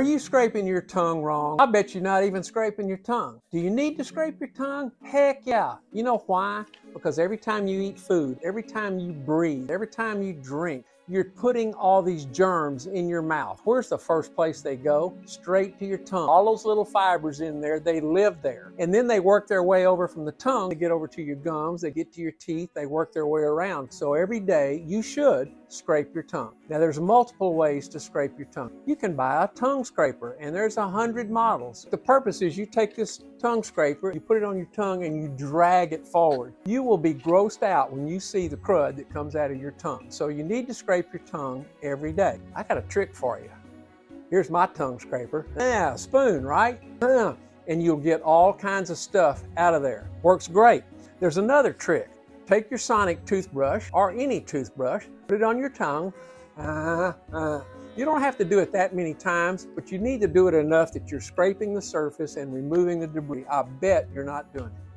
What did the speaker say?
Are you scraping your tongue wrong? I bet you're not even scraping your tongue. Do you need to scrape your tongue? Heck yeah. You know why? Because every time you eat food, every time you breathe, every time you drink, you're putting all these germs in your mouth. Where's the first place they go? Straight to your tongue. All those little fibers in there, they live there. And then they work their way over from the tongue. They get over to your gums, they get to your teeth, they work their way around. So every day you should scrape your tongue. Now there's multiple ways to scrape your tongue. You can buy a tongue scraper and there's 100 models. The purpose is you take this tongue scraper, you put it on your tongue and you drag it forward. You will be grossed out when you see the crud that comes out of your tongue. So you need to scrape your tongue every day. I got a trick for you. Here's my tongue scraper. Yeah, spoon, right? And you'll get all kinds of stuff out of there. Works great. There's another trick. Take your sonic toothbrush or any toothbrush, put it on your tongue. You don't have to do it that many times, but you need to do it enough that you're scraping the surface and removing the debris. I bet you're not doing it.